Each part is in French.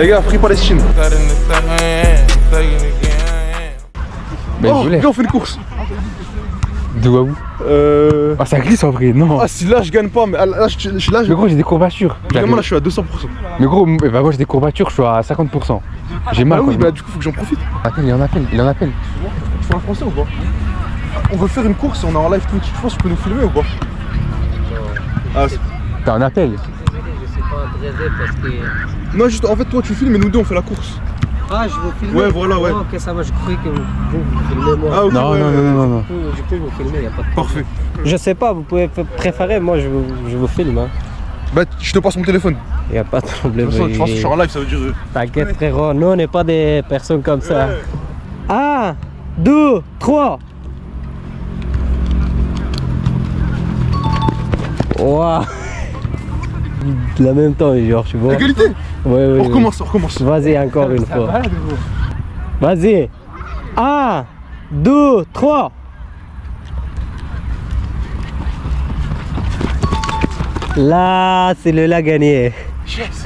Les gars, Free Palestine. Mais Oh, viens, on fait une course. De où à où? Ah, ça glisse en vrai, non. Ah, si là je gagne pas, mais là, Mais gros, j'ai des courbatures. Évidemment, là je suis à 200%. Mais gros, bah, moi j'ai des courbatures, je suis à 50%. J'ai mal. Ah oui, quoi, bah du coup, faut que j'en profite. Attends, il en appelle. Tu fais un français ou pas? On veut faire une course, on est en live Twitch. Tu penses que tu peux nous filmer ou pas? Ah, T'as un appel. Je sais pas adresser parce que... non, juste en fait, toi tu filmes et nous deux on fait la course. Ah, je vous filmer. Ouais, voilà, ouais. Oh, ok, ça va, je croyais que vous filmez moi. Ah, ok, Non, ouais, non. Du coup, vous filmez, y a pas de problème. Parfait. Je sais pas, vous pouvez préférer, moi je vous filme. Hein. Bah, je te passe mon téléphone. Y a pas de problème. De toute façon, je pense que je suis en live, ça veut dire. T'inquiète, frérot, nous on n'est pas des personnes comme ça. 1, 2, 3. Waouh. De la même temps, genre, tu vois. Égalité. Ouais. On recommence. Vas-y, encore une fois. Vas-y. 1, 2, 3. Là, c'est le là gagné. Yes.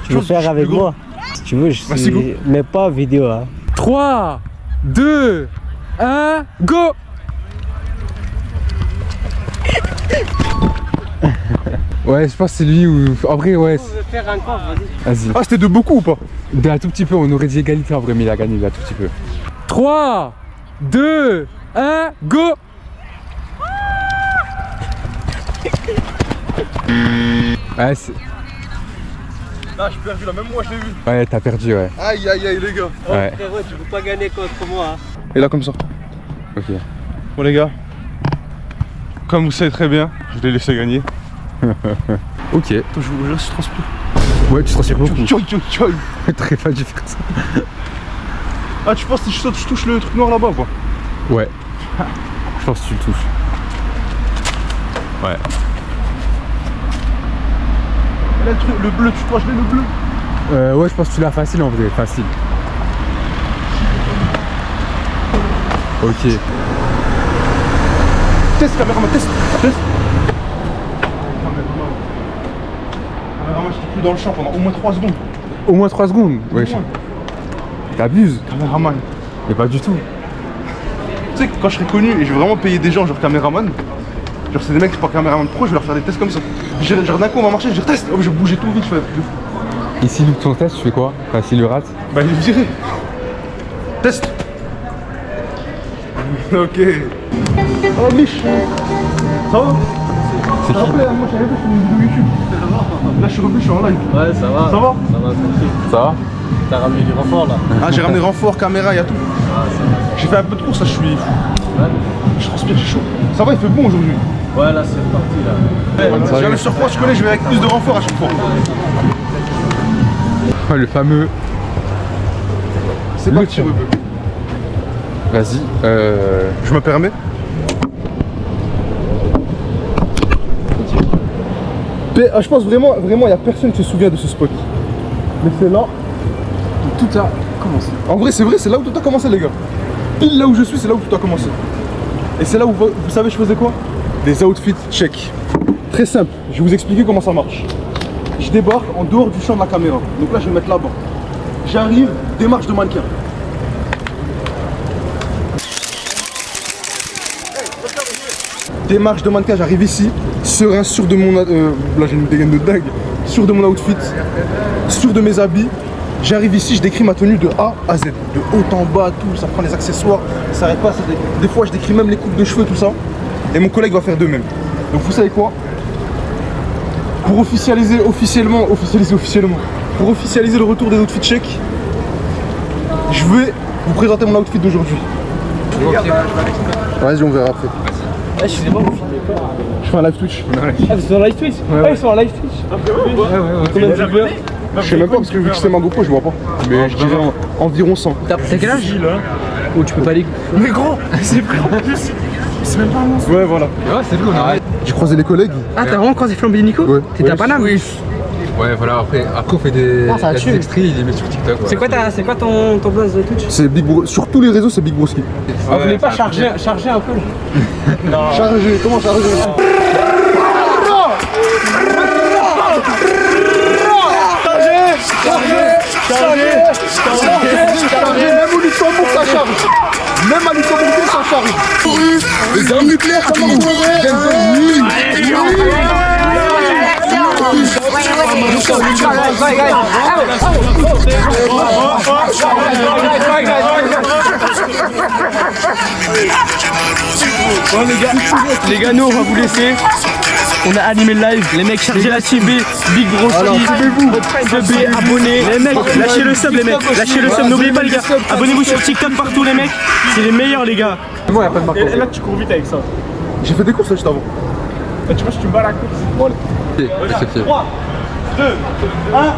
Tu veux faire avec moi? Si tu veux, je Vas-y, go. suis... Mais pas vidéo, hein. 3, 2, 1, go! Ouais, je pense que c'est lui ou. En vrai, ouais. On veut faire encore, vas-y. Vas-y. Ah, c'était de beaucoup ou pas? Un tout petit peu, on aurait dit égalité en vrai, mais il a gagné un tout petit peu. 3, 2, 1, go! Ouais, c'est. Ah, j'ai perdu là, même moi je l'ai vu. Ouais, t'as perdu, ouais. Aïe, les gars. Ouais. Frérot, tu peux pas gagner contre moi. Hein. Et là, comme ça. Ok. Bon, les gars, comme vous savez très bien, je l'ai laissé gagner. Ok. Attends, je transpire. Ouais, tu te rassures beaucoup. Tchoy. Très pas dû faire ça. Ah, tu penses que si je saute, je touche le truc noir là-bas ou quoi? Ouais. Je pense que tu le touches. Ouais. Et là, le bleu, tu crois que je l'ai le bleu? Ouais, je pense que tu l'as facile en vrai, facile. Ok. Test, caméraman, test. Caméraman, j'étais plus dans le champ pendant au moins 3 secondes. Au moins 3 secondes. Ouais. T'abuses. Caméraman. Mais pas du tout. Tu sais que quand je serai connu et je vais vraiment payer des gens genre caméraman, genre c'est des mecs qui sont pas caméraman pro, je vais leur faire des tests comme ça. Genre d'un coup on va marcher, je vais test, oh, je vais bouger tout vite, je fais un truc de fou. Et s'il loupe ton test, tu fais quoi? Enfin, s'il le rate? Bah il est viré. Test. Ok. Oh Mich. Ça va? C'est qui? Rappelez, moi j'avais fait une vidéo YouTube. Là je suis revenu, je suis en live. Ouais, ça va. Ça va? Ça va, tranquille. Ça va? T'as ramené du renfort là? Ah j'ai ramené renfort, caméra, y a tout. J'ai fait un peu de course, là je suis fou. Ouais. Je transpire, j'ai chaud. Ça va, il fait bon aujourd'hui. Ouais, là c'est parti là. J'ai un surpoids, je connais, je vais avec plus de renfort à chaque fois. Ouais, le fameux. C'est parti, Rebeu. Vas-y. Je me permets. Je pense vraiment, il n'y a personne qui se souvient de ce spot. Mais c'est là où tout a commencé. En vrai, c'est là où tout a commencé, les gars. Pile là où je suis, c'est là où tout a commencé. Et c'est là où, vous savez, je faisais quoi? Des outfits check. Très simple, je vais vous expliquer comment ça marche. Je débarque en dehors du champ de la caméra. Donc là, je vais me mettre là-bas. J'arrive, démarche de mannequin. Démarche de mannequin, j'arrive ici, serein, sûr de mon... là j'ai une dégaine de dingue. Sûr de mon outfit, sûr de mes habits. J'arrive ici, je décris ma tenue de A à Z. De haut en bas, tout, ça prend les accessoires, ça s'arrête pas. Des fois, je décris même les coupes de cheveux, tout ça. Et mon collègue va faire de même. Donc vous savez quoi? Pour officialiser officiellement, pour officialiser le retour des outfits check, je vais vous présenter mon outfit d'aujourd'hui. Vas-y, on verra après. Excusez-moi, vous filmez pas. Je fais un live Twitch. Ah, vous êtes en live Twitch? Ah, ils sont en live Twitch. Combien de viewers? Je sais même pas parce que vu que c'est ma GoPro, je vois pas. Mais je dirais environ 100. T'as quel âge? Ou tu peux pas aller. Mais gros, c'est vrai en plus. C'est même pas un monstre. Ouais, voilà. Ouais, c'est vrai, on a. J'ai croisé les collègues. Ah, t'as vraiment croisé Flamby Nico? Ouais. T'étais à Paname? Oui. Ouais, voilà, après on fait des, Ah, ça a tué. des extraits, il les met sur TikTok. C'est quoi ton buzz de Twitch? C'est Big Bro. Sur tous les réseaux, c'est Big Broski. Ah, vous voulez pas charger un peu? Non. Chargé, comment chargé? Même au Luxembourg, ça charge. Même à Luxembourg, ça charge. Les armes nucléaires, ça marche. Bon les gars, nous on va vous laisser. On a animé le live, les mecs chargez la team B, Big Broski, B, abonnez, les mecs, lâchez le sub les mecs, lâchez le sub, n'oubliez pas les gars, abonnez-vous sur TikTok partout les mecs, c'est les meilleurs les gars. Bon, y a pas de marque. Et là tu cours vite avec ça. J'ai fait des courses juste avant. Et tu vois si tu me bats la course. Bon, C'est fait. 3, 2, 1,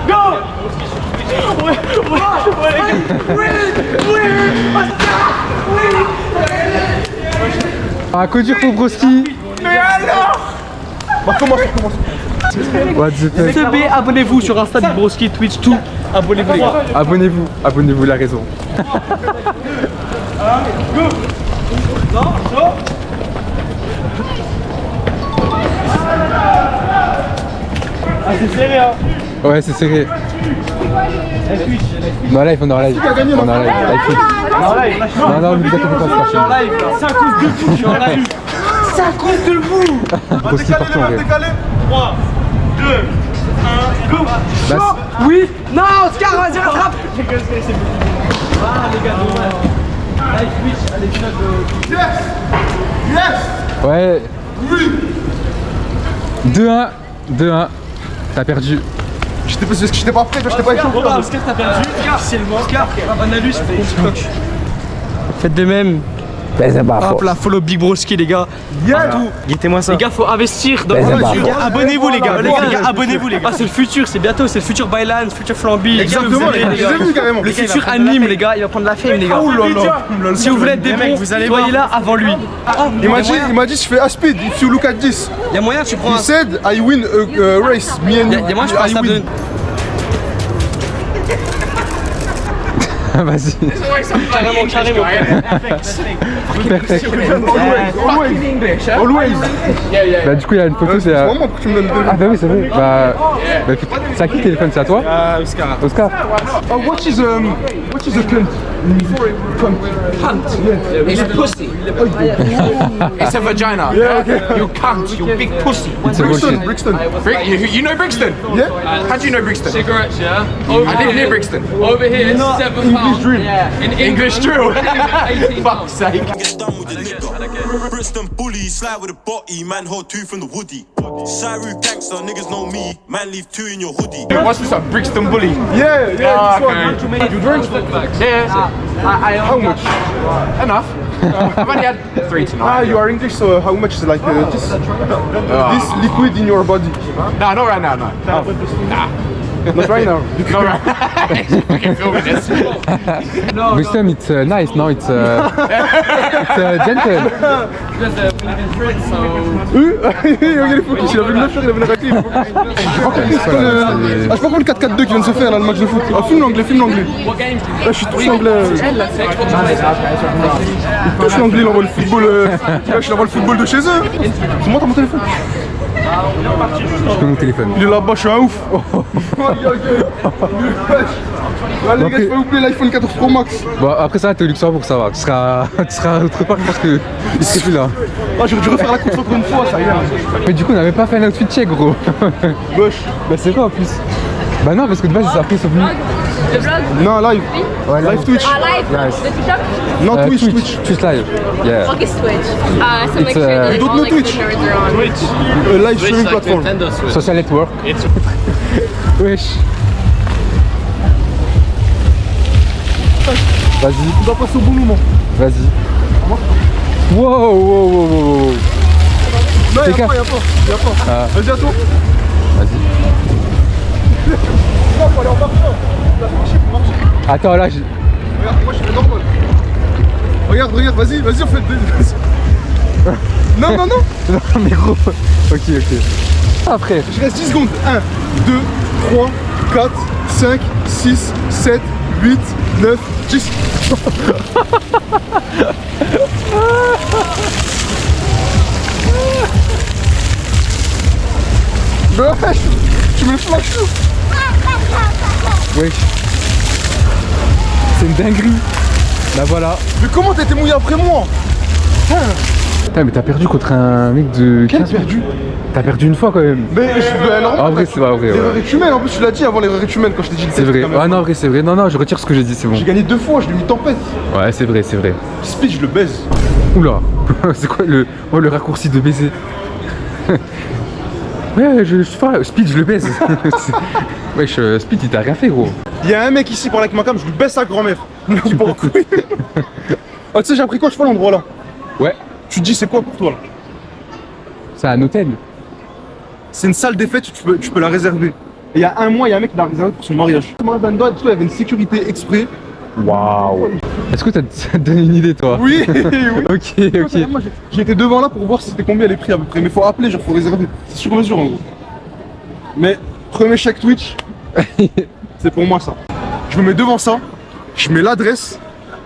go. Ah, coup dur pour Broski. Bah commence. What the fuck. B, abonnez-vous sur Insta, Big Broski, Twitch, tout, abonnez-vous les gars. Abonnez-vous, la raison. Ah c'est serré hein. Ouais, c'est serré. Non, live, on est en live. On est en live. Non, ne vous inquiétez pas, c'est pas live là, c'est à cause de vous, je suis en live. C'est à cause de vous. Broski partout en vrai. 3, 2, 1, go. Oui, non, Oscar, vas-y, rattrape. Ah les gars, dommage. Live Twitch, allez, Ouais. 2-1. T'as perdu. J'étais pas prêt, j'étais pas écrit. Oscar, t'as perdu. Officiellement. Oscar, Banalus, c'était TikTok. Faites de même. Hop là, follow Big Broski les gars. Guettez-moi ça. Les gars, faut investir dans le futur. Abonnez-vous les gars. Les gars, abonnez-vous les gars. Ah, c'est le futur, c'est bientôt, c'est le futur Bylan, le futur Flamby. Exactement, les gars. j'ai vu carrément. Le futur anime les gars, il va prendre la fame les gars. Si vous voulez être des mecs, vous allez soyez là avant lui. Il m'a dit je fais a speed if you look at this. Il y a moyen, tu prends He un. said I win a race. Me and you. Il y a moyen, je prends un I stade win. de. Vas-y. Carrément. Perfect. Always. Bah, du coup, il y a une photo, c'est. Vraiment, pourquoi tu me donnes Ah, bah oui, c'est vrai. Bah, c'est à qui le téléphone? C'est à toi? Oscar. Oscar? Oh, what is a cunt? It's a pussy. It's a vagina. You cunt, you big pussy. It's a bullshit. Brixton. You know Brixton? Yeah. How do you know Brixton? Cigarettes, yeah? I live near Brixton. Over here, £7. Dream. In English drill. £18. Fuck's sake. Get done with the nigga. Brixton bully, slide with a body, man hold two from the woody. Cyru gangster, niggas know me, man leave two in your hoodie. What's this up? Brixton bully. Yeah, this one. Okay. You drink? Yeah. How much? Enough. I've only had 3 tonight. Ah, you are English, so how much is like this liquid in your body? No, not right now, no. Not right now. Not right now. Fucking filming this. Wisdom, it's nice, no? It's gentle. Because we live in France, so... Regarde les focus, il avait une meuf, il avait une raclée. Je crois qu'on le 4-4-2 qui vient de se faire là, le match de foot. Ah, filme l'anglais. What game? Là, je suis tout anglais. Il touche l'anglais, il envoie le football. Il envoie le football de chez eux. C'est moi, t'as mon téléphone. Je peux mon téléphone. Il est là-bas, je suis un ouf. Allez, les gars, je peux oublier l'iPhone 14 Pro Max. Bon, après ça, t'es au Luxembourg, ça va. Tu seras autre part, je pense que il serait plus là. Ah, j'aurais dû refaire la course encore une fois, ça y est. Mais du coup, on n'avait pas fait un outfit check, gros. Wesh. Bah, c'est quoi en plus? Bah, non, parce que de base, c'est après, sauf nous. Le vlog? Non, live. Ouais, Live Twitch. Ah, live? Nice. The TikTok? Non, Twitch. Twitch live. Yeah. Fuck is Twitch. So make It's, sure that don't all know like Twitch. the nerds are on. Live streaming platform. Social network. Wesh. Vas-y. On doit passer au bon moment. Vas-y. Wow. Non, Fais y'a gaffe. pas. Ah. Vas-y, à toi. Vas-y. Non, faut aller en marchant. Faut marcher. Attends, là, j'ai... Regarde, moi je fais normal. Regarde, vas-y, on fait des... Non. Non, mais gros. Ok. Ah, frère. Je reste 10 secondes. 1, 2, 3, 4, 5, 6, 7, 8, 9, 10. Wesh, tu me flashes. Wesh. C'est une dinguerie. Bah voilà. Mais comment t'as été mouillé après moi? Putain, mais t'as perdu contre un mec de. Quel perdu? T'as perdu une fois quand même. Mais normal. En vrai, c'est pas vrai. L'erreur Ouais. est humaine, en plus tu l'as dit avant l'erreur est humaine quand je t'ai dit le C'est test, vrai. quand même. Ah non, en vrai, c'est vrai. Non, non, je retire ce que j'ai dit, c'est bon. J'ai gagné 2 fois, je l'ai mis tempête. Ouais, c'est vrai, c'est vrai. Speed, je le baise. Oula. C'est quoi le raccourci de baiser? Ouais, je sais pas. Speed, je le baise. Wesh, Speed, il t'a rien fait, gros. Il y a un mec ici par là avec ma cam, je lui baisse sa grand-mère. Tu pars en couille. Ah, tu sais, j'ai appris quoi, je fais l'endroit là. Ouais. Tu te dis, c'est quoi pour toi là? C'est un hôtel. C'est une salle des fêtes, tu peux la réserver. Et il y a un mois, il y a un mec qui l'a réservé pour son mariage. Moi, dans le il y avait une sécurité exprès. Waouh. Est-ce que ça te donne une idée, toi? Oui, oui. Ok, ok. Moi, j'ai été devant là pour voir c'était combien les prix à peu près. Mais faut appeler, genre faut réserver. C'est sur mesure en gros. Mais premier chèque Twitch, c'est pour moi ça. Je me mets devant ça, je mets l'adresse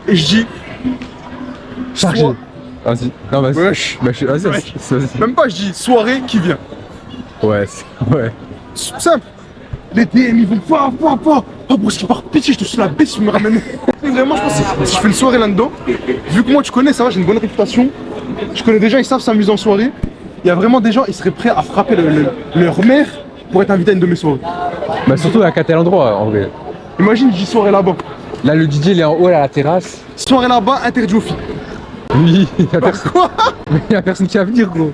et je dis. Chargé. Soit- Vas-y. Non, vas-y. Wesh. Bah, vas-y, Wesh. vas-y. Même pas, je dis soirée qui vient. Ouais, ouais. Simple. Les DM ils vont pas. Oh, pour ce qui part pitié, je te suis la bête, tu me ramènes. Vraiment, je pense que si je fais une soirée là-dedans, vu que moi tu connais, ça va, j'ai une bonne réputation. Je connais des gens, ils savent s'amuser en soirée. Il y a vraiment des gens, ils seraient prêts à frapper leur mère pour être invités à une de mes soirées. Bah, surtout à tel endroit, en vrai. Imagine, je dis soirée là-bas. Là, le DJ, il est en haut, à la terrasse. Soirée là-bas, interdit aux filles. Oui, y a personne. Quoi? Mais y a personne qui va venir, gros.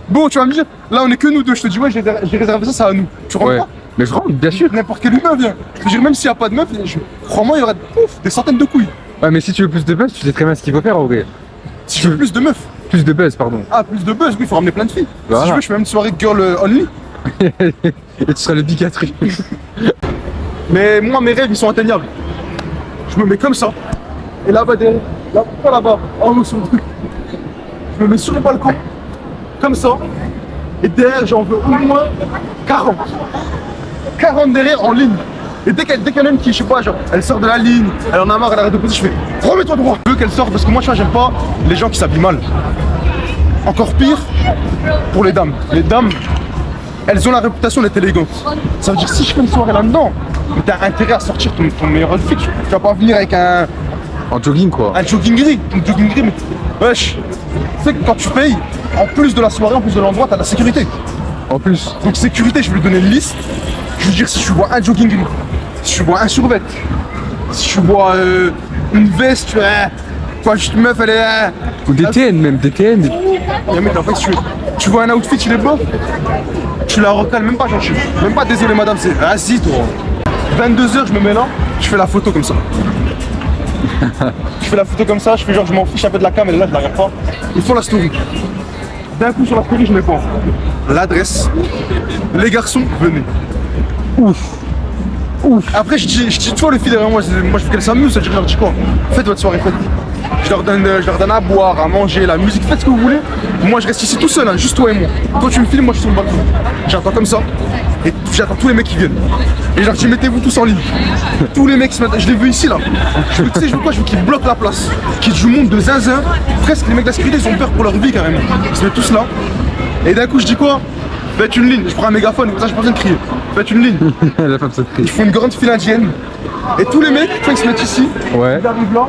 Bon, tu vas me dire, là on est que nous deux. Je te dis, ouais, j'ai réservé ça, c'est à nous. Tu rentres Ouais. pas? Mais je rentre, bien sûr. N'importe quel humain vient. Je veux dire, même s'il n'y a pas de meuf, crois-moi, il y aura des centaines de couilles. Ouais, mais si tu veux plus de buzz, tu sais très bien ce qu'il faut faire, en vrai. Si je veux plus de meufs. Plus de buzz, pardon. Ah, plus de buzz, oui, il faut ramener plein de filles. Voilà. Si je veux, je fais même une soirée girl only. Et tu seras le bigatrie. Mais moi, mes rêves, ils sont atteignables. Je me mets comme ça. Et là-bas, derrière, là, pas là-bas, en haut sur le truc. Je me mets sur le balcon, comme ça. Et derrière, j'en veux au moins 40. 40 derrière en ligne. Et dès qu'il y en a une qui, je sais pas, genre, elle sort de la ligne, elle en a marre, elle arrête de poser, je fais remets-toi droit. Je veux qu'elle sorte parce que moi, tu vois, j'aime pas les gens qui s'habillent mal. Encore pire pour les dames. Les dames, elles ont la réputation d'être élégantes. Ça veut dire si je fais une soirée là-dedans, t'as intérêt à sortir ton meilleur outfit. Tu vas pas venir avec un En jogging, quoi. jogging gris. Un jogging gris, mais wesh. Tu sais que quand tu payes, en plus de la soirée, en plus de l'endroit, t'as la sécurité. En plus. Donc sécurité, je vais lui donner une liste. Je veux dire si tu vois un jogging gris, si tu vois un survêt, si tu vois une veste, tu vois juste une meuf, elle est. Ou des TN, même, des TN. Mais mec, en fait, tu vois un outfit, il est beau, tu la recales même pas gentil. Même pas désolé madame, c'est vas-y toi. 22h, je me mets là, je fais la photo comme ça. Je fais la photo comme ça, je fais genre je m'en fiche un peu de la cam, et là je la regarde pas. Ils font la story. D'un coup sur la story, je mets quoi? L'adresse. Les garçons, venez. Ouf. Après je dis tu vois les filles derrière moi, moi je veux qu'elles s'amusent, je leur dis quoi? Faites votre soirée, faites. Je leur donne à boire, à manger, la musique, faites ce que vous voulez. Moi je reste ici tout seul, hein, juste toi et moi. Toi tu me filmes, moi je suis sur le balcon. J'attends comme ça. Et j'attends tous les mecs qui viennent. Et je leur dis mettez-vous tous en ligne. Tous les mecs qui se mettent. Je les veux ici là. Je veux, tu sais, je veux quoi? Je veux qu'ils bloquent la place. Qu'ils du monde de zinzin. Presque les mecs de la sécurité, ils ont peur pour leur vie carrément. Ils se mettent tous là. Et d'un coup je dis quoi? Faites une ligne, je prends un mégaphone, comme ça j'ai pas besoin de crier. Faites une ligne. La femme se Il faut une grande file indienne. Et tous les mecs, tu vois, ils se mettent ici. Ouais. Ils arrivent là,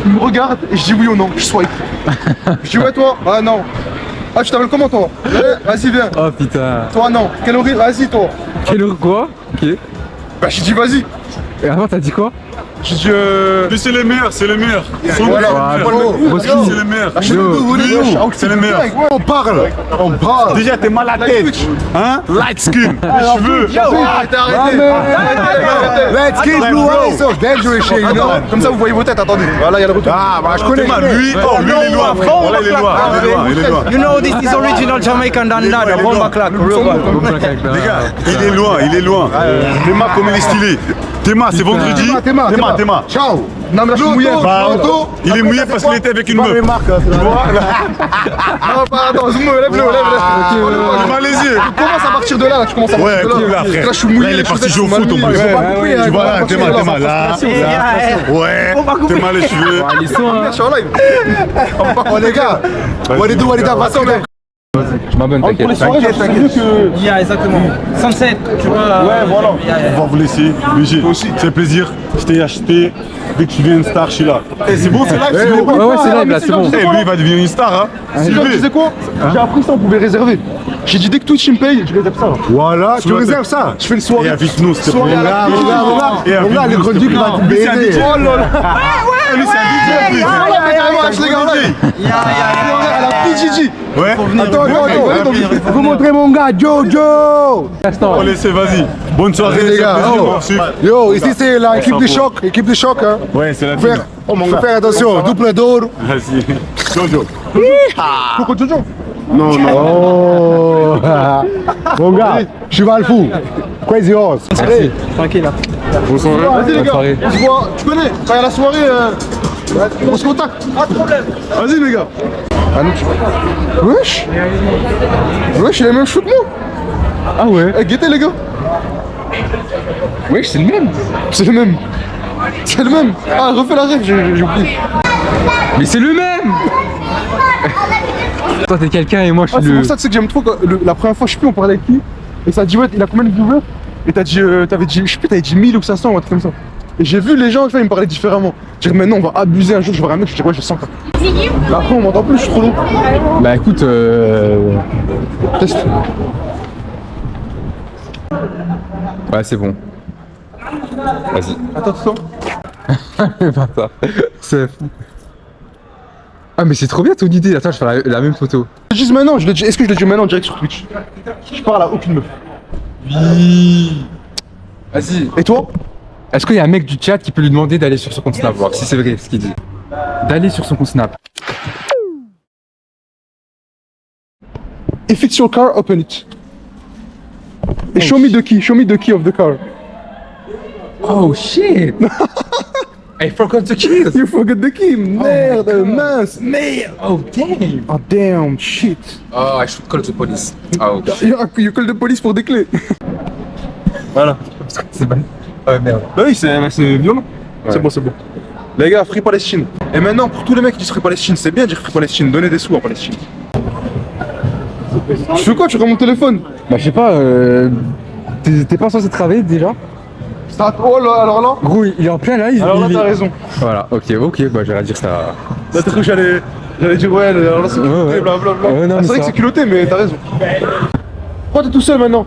ils me regardent et je dis oui ou non, je swipe. Je dis ouais toi? Ah non. Ah tu t'appelles comment toi? Vas-y viens. Oh putain. Toi non. Quel horrible? Vas-y toi. Quel heure, quoi? Ok. Bah j'ai dit vas-y. Et avant, t'as dit quoi? J'ai dit Lui, c'est les meilleurs, c'est les meilleurs. voilà. Broski. C'est les meilleurs. C'est les meilleurs. On parle. Déjà, t'es mal à la tête. Hein? Light skin. Les cheveux. Arrêtez, arrêtez. Let's keep blue eyes so dangerous shit, you know? Comme ça vous voyez vos têtes, attendez. Voilà, il y a le retour. Ah, bah je connais. Lui, lui, il est loin, frère. Voilà, il est loin. Il est loin. You know this is original Jamaican than that, a bomba clack, real one. Les gars, il est loin. Théma, comme il est stylé. Théma, c'est vendredi. Théma. Ciao. Non mais là je suis mouillé. Bah, il est mouillé parce qu'il était avec une meuf. Non pardon, zoom, lève-le. Il est malaisé. Tu commences à partir de là, tu commences à Ouais, partir de cool, là. là, frère. Là je suis mouillé. Là, il est parti jouer au foot en plus. Tu vois là, Théma, là. Ouais, Théma, les cheveux. Je suis en live. Oh les gars. What it do, Attends, mec. Je m'abonne, Pour t'inquiète. les soirées, genre, c'est mieux que. Yeah, exactement. Sunset, tu vois. Ouais, voilà. On va vous laisser. BG, c'est plaisir. Je t'ai acheté. Dès que tu viens une star, je suis là. Eh, c'est bon, c'est live, c'est bon. Ouais, c'est live là, c'est bon. Eh, lui, il va devenir une star, hein. Tu sais quoi? J'ai appris ça, on pouvait réserver. J'ai dit dès que Twitch me paye, je réserve ça. Voilà, tu réserves ça. Je fais une soirée. Et invite-nous, s'il te plaît. Soirée à la Et Mon gars, le invite-nous, s'il te chronique plaît. va te Lui, c'est un baiser. DJ. Oh là là. Eh, lui, c'est un DJ, en plus. À la PGG. Ouais. Attends. Vous montrez mon gars, Jojo. On laisse, vas-y. Bonne soirée, Les c'est un gars, plaisir de oh. m'avoir suivi. Yo, ici c'est la équipe de choc, hein. Ouais, c'est la Faut team. faire, faut faire attention, double d'or. Vas-y. Jojo. Coco Jojo. Oh. Mon gars, cheval fou. Crazy horse. Merci. Tranquille. Vas-y les Bonne gars, soirée. on se voit. Tu connais, quand il y a la soirée, on se contacte. Pas de problème. Vas-y les gars. Ah non, Wesh. Wesh, il a les mêmes cheveux que moi. Ah ouais. Eh, guettez les gars. Wesh, c'est le même. C'est le même. C'est le même. Ah, refais la rêve, j'ai oublié. Mais c'est le même. Toi, t'es quelqu'un et moi, je Ah, suis c'est le. pour ça que c'est que j'aime trop quand, la première fois, je sais plus, on parlait avec qui. Et ça a dit, ouais, il a combien de viewers? Et t'as dit, t'avais dit, je sais plus, t'avais dit 1000 ou 500 ou un truc comme ça. Et j'ai vu les gens, tu vois, ils me parlaient différemment. Je dis, mais non, on va abuser un jour, je vais un mec, je dis, ouais, j'ai 100 cas. Là, après, on m'entend plus, je suis trop long. Bah écoute, Test. ouais, c'est bon. Vas-y. Attends. Pas ça. C'est fou. Ah, mais c'est trop bien ton idée. Attends, je vais faire la même photo. Je dis maintenant, est-ce que je le dis maintenant direct sur Twitch? Je parle à aucune meuf. Vas-y. Et toi? Est-ce qu'il y a un mec du chat qui peut lui demander d'aller sur son compte Snap, voir si c'est vrai ce qu'il dit? D'aller sur son compte Snap. If it's your car, open it. Et show me the key of the car. Oh shit! I forgot the keys! You forgot the key, merde, mince, merde. Oh damn! Oh damn, shit. Oh, I should call the police. Oh, You call the police pour des clés. voilà. C'est bon. Oh merde. Bah oui, c'est violent. Ouais. C'est bon. Les gars, Free Palestine. Et maintenant, pour tous les mecs qui disent Free Palestine, c'est bien de dire Free Palestine, donnez des sous à Palestine. Tu fais quoi? Tu regardes mon téléphone? Bah je sais pas, t'es pas censé travailler déjà? Oh là, alors là? Gros, il est en plein live. Alors là, il t'as est- raison. Voilà, ok, bah j'allais dire ça. Là, t'as cru que j'allais dire ouais, alors là c'est culotté, Ouais. blablabla. Ouais, non, Ah, mais c'est vrai ça- que c'est culotté, mais t'as raison. Pourquoi t'es tout seul maintenant?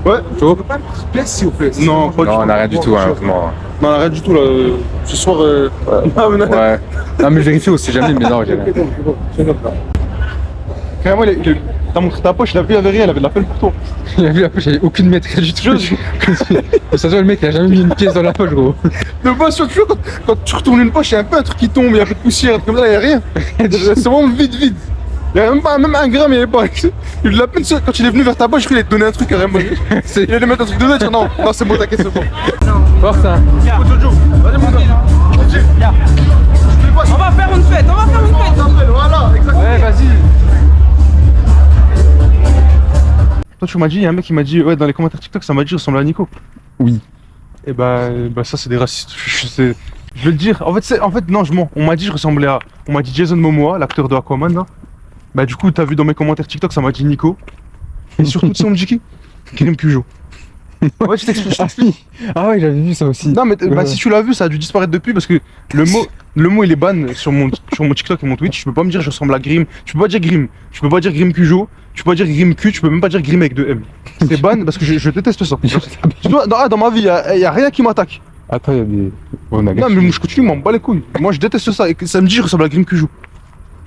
Ouais. Chaud? S'il vous plaît. Non, pas du Non, tout. on a rien du tout, hein, vraiment. Non, on a rien du tout là. Ce soir. Non, mais non. Ouais. Non, mais je vérifie aussi, jamais, mais non, j'ai rien. Carrément, t'as montré ta poche, il a vu, il avait rien, il avait de la peine pour toi. Il a vu la poche, il y avait aucune mètre du tout. Ça se voit, le mec, il a jamais mis une pièce dans la poche, gros. De base, tu vois, quand tu retournes une poche, il y a un peu un truc qui tombe, il y a un peu de poussière, comme ça, il y a rien. C'est vraiment vide. Il y a même pas même un gramme, il y avait pas. Il a eu de la peine, quand il est venu vers ta poche, il allait te donner un truc carrément. Il allait mettre un truc dedans, il dit non, c'est bon, t'inquiète, c'est bon. Force, hein. Jojo, vas-y mon gars. On va faire une fête. Voilà, exactement. Ouais, vas-y. Toi, tu m'as dit, il y a un mec qui m'a dit, ouais, dans les commentaires TikTok, ça m'a dit, il ressemble à Nico. Oui. Et bah ça, c'est des racistes. Je vais le dire. En fait, non, je mens. On m'a dit, je ressemblais à. On m'a dit Jason Momoa, l'acteur de Aquaman, là. Bah, du coup, t'as vu dans mes commentaires TikTok, ça m'a dit Nico. Et surtout, tu sais, on me dit qui? Grim Cujo. Ouais, je t'explique. Ah ouais, j'avais vu ça aussi. Non, mais Ouais. si tu l'as vu, ça a dû disparaître depuis parce que le mot il est ban sur mon TikTok et mon Twitch. Tu peux pas me dire je ressemble à Grim. Tu peux pas dire Grim. Tu peux pas dire Grim Cujo. Tu peux pas dire Grim Q. Tu peux même pas dire Grim avec 2 M. C'est ban parce que je déteste ça. Dans ma vie, y a rien qui m'attaque. Attends, il y a des. On a Non, mais moi, je continue, m'en bats les couilles. Moi, je déteste ça. Et que ça me dit, je ressemble à Grim Cujo.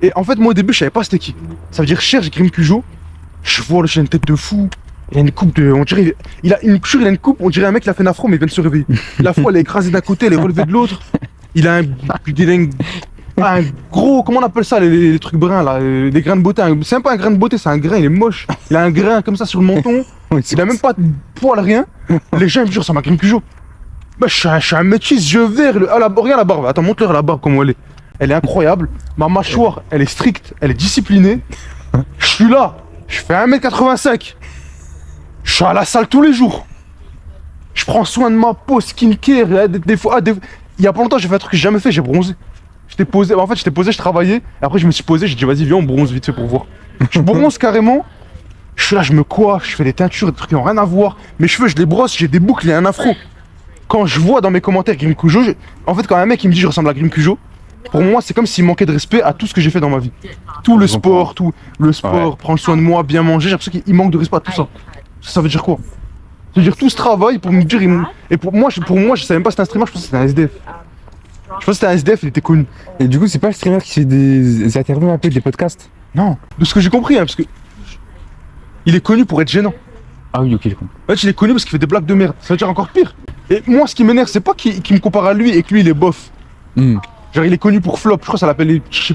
Et en fait, moi, au début, je savais pas c'était qui. Ça veut dire, je cherche Grim Cujo. Je vois, il a une tête de fou. Il a une coupe de. On dirait. Il a une coupe, on dirait un mec qui a fait une afro, mais il vient de se réveiller. L'afro, elle est écrasée d'un côté, elle est relevée de l'autre. Il a un gros. Comment on appelle ça, les trucs bruns, là? Les grains de beauté. C'est même pas un grain de beauté, c'est un grain, il est moche. Il a un grain comme ça sur le menton. Il a même pas de poil, rien. Les gens, ils me disent, ça m'a Grim Cujo. Bah, je suis un métis, yeux verts. Regarde la barbe. Attends, montre-leur la barbe, comment elle est. Elle est incroyable. Ma mâchoire, elle est stricte, elle est disciplinée. Je suis là. Je fais 1m85. Je suis à la salle tous les jours. Je prends soin de ma peau, skincare. Des fois, il y a pas longtemps, j'ai fait un truc que j'ai jamais fait, j'ai bronzé. J'étais posé, je travaillais. Et après, je me suis posé, j'ai dit, vas-y, viens, on bronze vite fait pour voir. Je bronze carrément. Je suis là, je me coiffe, je fais des teintures, des trucs qui n'ont rien à voir. Mes cheveux, je les brosse, j'ai des boucles et un afro. Quand je vois dans mes commentaires Grim Cujo, en fait, quand un mec il me dit je ressemble à Grim Cujo, pour moi, c'est comme s'il manquait de respect à tout ce que j'ai fait dans ma vie. Tout le sport, prendre soin de moi, bien manger, j'ai l'impression qu'il manque de respect à tout ça. Ça veut dire quoi? Ça veut dire tout ce travail pour me dire. Et pour moi, je savais même pas que c'était un streamer, je pensais que c'était un SDF. Je pensais que c'était un SDF, il était connu. Et du coup, c'est pas le streamer qui fait des interviews un peu, des podcasts? Non, de ce que j'ai compris, hein, parce que. Il est connu pour être gênant. Ah oui, ok, j'ai compris. En fait, il est connu parce qu'il fait des blagues de merde. Ça veut dire encore pire. Et moi, ce qui m'énerve, c'est pas qu'il me compare à lui et que lui, il est bof. Genre, il est connu pour flop. Je crois que ça l'appelle, je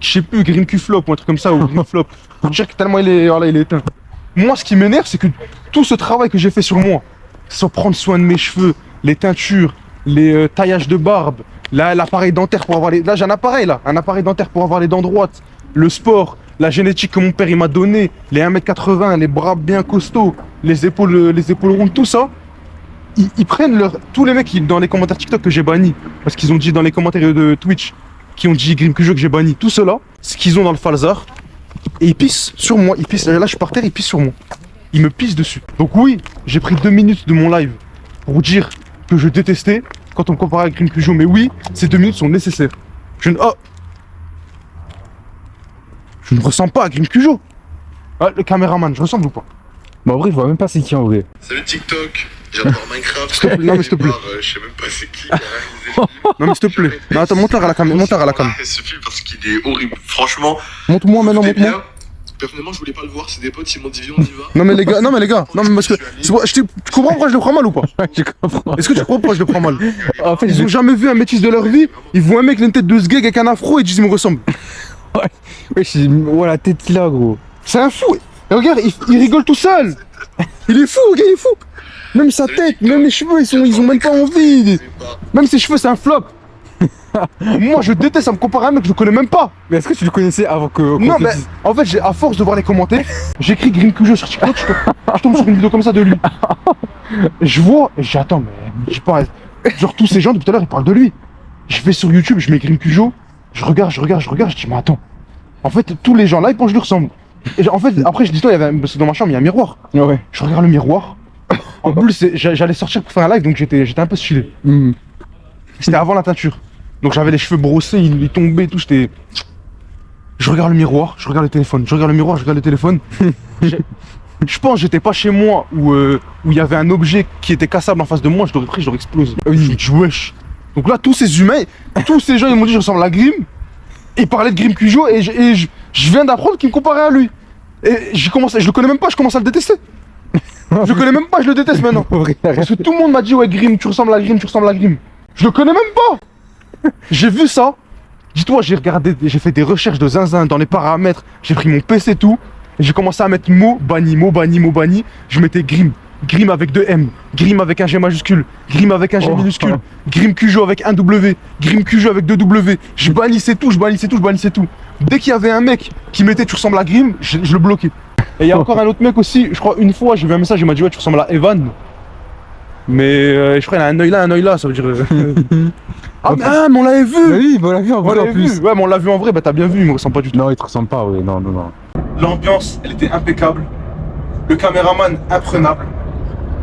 sais plus, Grim Q flop ou un truc comme ça, ou Grim flop. Pour dire que tellement il est éteint. Moi, ce qui m'énerve, c'est que tout ce travail que j'ai fait sur moi, sans prendre soin de mes cheveux, les teintures, les taillages de barbe, l'appareil dentaire pour avoir les. Là, j'ai un appareil dentaire pour avoir les dents droites, le sport, la génétique que mon père il m'a donné, les 1m80, les bras bien costauds, les épaules rondes, tout ça. Ils prennent tous les mecs dans les commentaires TikTok que j'ai bannis, parce qu'ils ont dit dans les commentaires de Twitch, qui ont dit Grim Cujo que j'ai banni, tout cela, ce qu'ils ont dans le falzar, et ils pissent sur moi, là je suis par terre, ils pissent sur moi. Ils me pissent dessus. Donc oui, j'ai pris 2 minutes de mon live pour dire que je détestais quand on me comparait à Grim Cujo, mais oui, ces 2 minutes sont nécessaires. Je ne ressens pas à Grim Cujo. Ah, le caméraman, je ressemble ou pas? Bah en vrai, je vois même pas c'est qui en vrai. Salut TikTok, j'adore Minecraft. S'il te plaît, non mais s'il te plaît. Je sais même pas c'est qui. Non mais s'il te plaît. Non attends, monte-la à la cam. Il suffit parce qu'il est horrible. Franchement. Montre-moi maintenant, montre-moi. Personnellement, je voulais pas le voir, c'est des potes, ils m'ont dit viens, on y va. Non mais les gars, non mais parce que tu comprends pourquoi je le prends mal ou pas? Je comprends. Est-ce que tu comprends pourquoi je le prends mal? En fait, Ils ont jamais vu un métis de leur vie, ils voient un mec qui a une tête de sgeg avec un afro et ils disent il me ressemble. Ouais, la tête qu'il a, gros. C'est un fou. Et regarde, il rigole tout seul. Il est fou, le gars, il est fou. Même sa tête, même les cheveux, ils ont même pas envie. Même ses cheveux, c'est un flop. Moi, je déteste, ça me compare à un mec que je connais même pas. Mais est-ce que tu le connaissais avant que. Non, mais en fait, à force de voir les commentaires, j'écris Grim Cujo sur TikTok, je tombe sur une vidéo comme ça de lui. Je vois, et j'attends, mais je pas. Genre, tous ces gens, depuis tout à l'heure, ils parlent de lui. Je vais sur YouTube, je mets Grim Cujo, je regarde, je dis, mais attends. En fait, tous les gens là, ils pensent que je lui ressemble. Et en fait, après, je dis, toi, parce que dans ma chambre, il y a un miroir. Ouais. Je regarde le miroir. En plus, j'allais sortir pour faire un live, donc j'étais un peu stylé. C'était avant la teinture. Donc j'avais les cheveux brossés, ils tombaient, tout, j'étais. Je regarde le miroir, je regarde le téléphone, je regarde le miroir, je regarde le téléphone. Je pense que j'étais pas chez moi où il y avait un objet qui était cassable en face de moi, je l'aurais pris, je l'aurais explosé. Je me dis wesh. Donc là, tous ces humains, tous ces gens, ils m'ont dit je ressemble à Grim. Et ils parlaient de Grim Cujo et je viens d'apprendre qu'ils me comparaient à lui. Et je le connais même pas, je commence à le détester. Je le connais même pas, je le déteste maintenant. Parce que tout le monde m'a dit ouais Grim, tu ressembles à Grim, tu ressembles à Grim. Je le connais même pas. J'ai vu ça. Dis-toi, j'ai fait des recherches de zinzin dans les paramètres. J'ai pris mon PC et tout. Et j'ai commencé à mettre mot banni. Je mettais Grim. Grim avec 2 M. Grim avec un G majuscule. Grim avec un G minuscule. Grim Cujo avec un W. Grim Cujo avec 2 W. Je bannissais tout. Dès qu'il y avait un mec qui mettait tu ressembles à Grim, je le bloquais. Et il y a encore un autre mec aussi, je crois une fois, j'ai vu un message, il m'a dit ouais tu ressembles à Evan. Mais je crois qu'il a un œil là, ça veut dire. Ah mais on l'avait vu. Oui, on l'a vu en vrai en plus. Ouais mais on l'a vu en vrai, bah t'as bien vu, il me ressemble pas du tout. Non, il te ressemble pas, ouais, non. L'ambiance, elle était impeccable. Le caméraman, imprenable.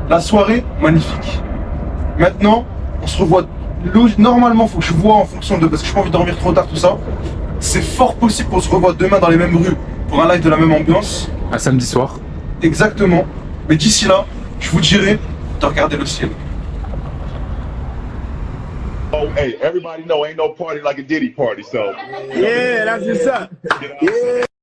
La soirée, magnifique. Maintenant, on se revoit. Normalement, faut que je vois en fonction de. Parce que j'ai pas envie de dormir trop tard, tout ça. C'est fort possible qu'on se revoie demain dans les mêmes rues pour un live de la même ambiance. Un samedi soir. Exactement. Mais d'ici là, je vous dirai de regarder le ciel. Oh, hey, everybody know ain't no party like a Diddy party, so. Yeah, that's what's up. Yeah.